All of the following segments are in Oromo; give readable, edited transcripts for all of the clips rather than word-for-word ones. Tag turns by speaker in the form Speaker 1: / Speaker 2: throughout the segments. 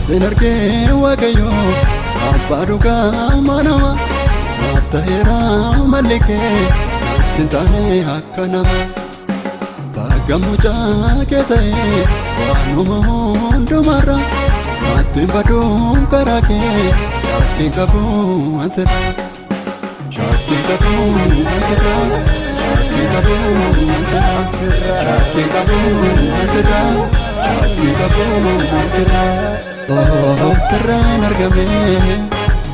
Speaker 1: Senarke wakayo abaduka manama aftahera malike tintane hakanama bagamuja ketae wanuma hondumara matimbadum karake shakti kabu asera shakti kabu asera shakti kabu asera shakti kabu asera shakti kabu asera oh serran argame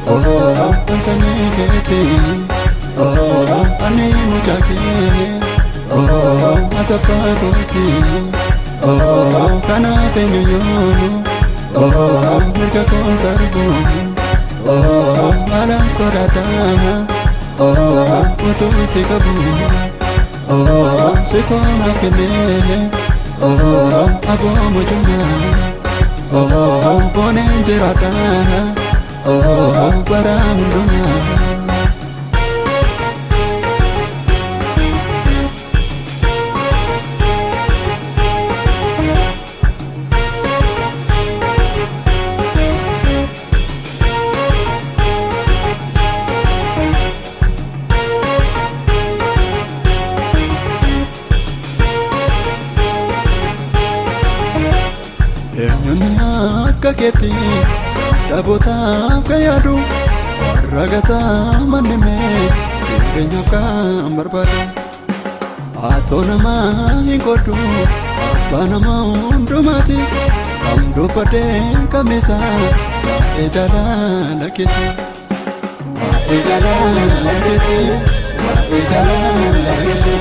Speaker 1: oh ansani kete oh ani mujake oh atapakoti oh kana fenyo oh merka konsarbo oh alam sorada oh mutu sikabu oh setona kene oh abo mujuma oh bonen jirada oh baranduna Enyunya kaketi tabota kayadu ragata maneme kenya kambarbada atonama ingodu banama undumati amdo pade kamesa ejala naketi ejala naketi ejala naketi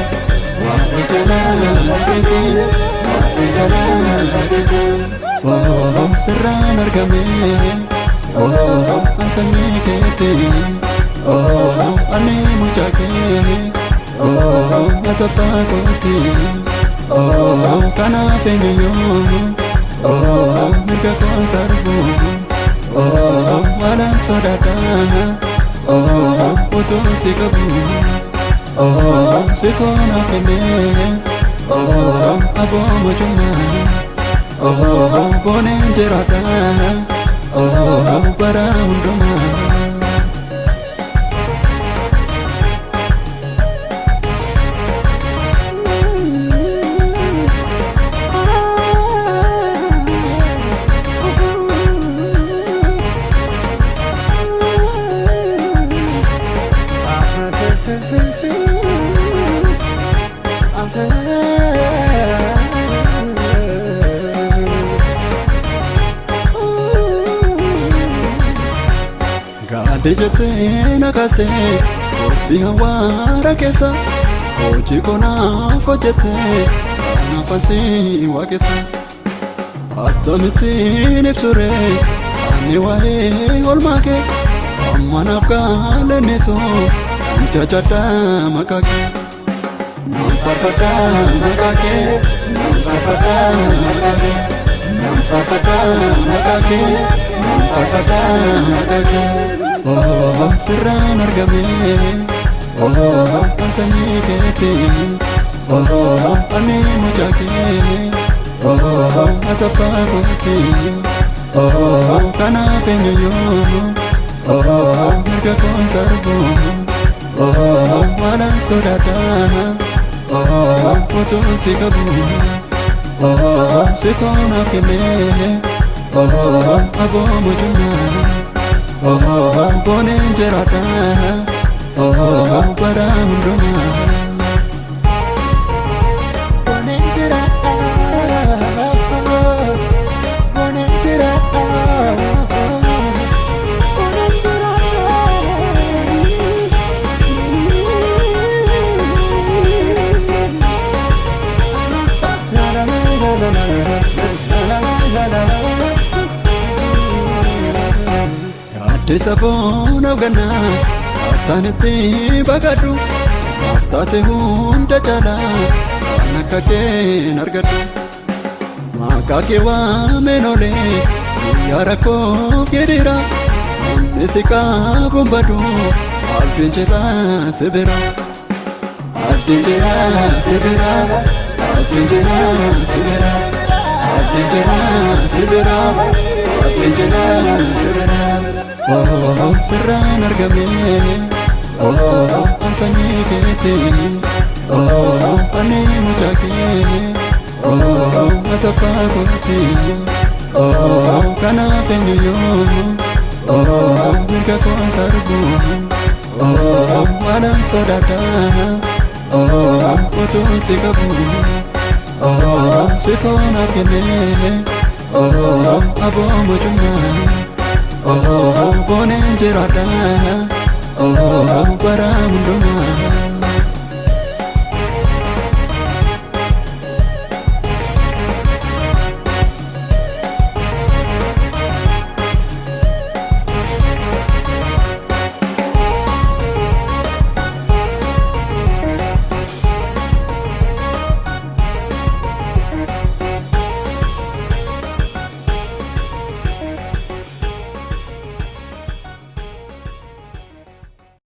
Speaker 1: ejala naketi ejala naketi oh serran argame oh ansani kete oh ani mujake oh atapakoti oh kana fenyo oh merka konsarbo oh wala sodada oh putu sikabu oh setona kene oh abo mujuma oh bonen jirada oh baranduma Dijete nakaste si hawara kesa oji kona fojete nafasi wakesa atamiti nipsure ani wae olmake amanafka leneso anjajada makake namfarfada makake namfarfada makake namfarfada makake namfarfada makake oh serran argame oh ansani kete oh ani mujake oh atapakoti oh kana fenyo oh merka konsarbo oh wala sodada oh mutu sikabu oh setona kene oh abo mujuma oh bonen jirada oh baranduma bonen jirada bonen jirada bonen jirada Addisa boonaaf gannaa Attaan itti baqadhu Aftaate hunda caalaa waan akka keen argadhu Maqaa kee waameen oolee guyyaa rakkoof jedheera Namni si qabuun badu abdiin jira si bira Abdiin jira si bira Abdiin jira si bira Abdiin jira si bira Abdiin jira si bira Oh sirraan argame Oh an sanyii keeti Oh ani mucaa kee Oh atabbaa kooti Oh kanaaf eenyuyyuu Oh mirga koon sarbu Oh waanan sodaadha Oh utuun si qabu Oh si toonaaf kenne Oh aboo mucummaa Oh booneen jiraadha Oh bara hundumaa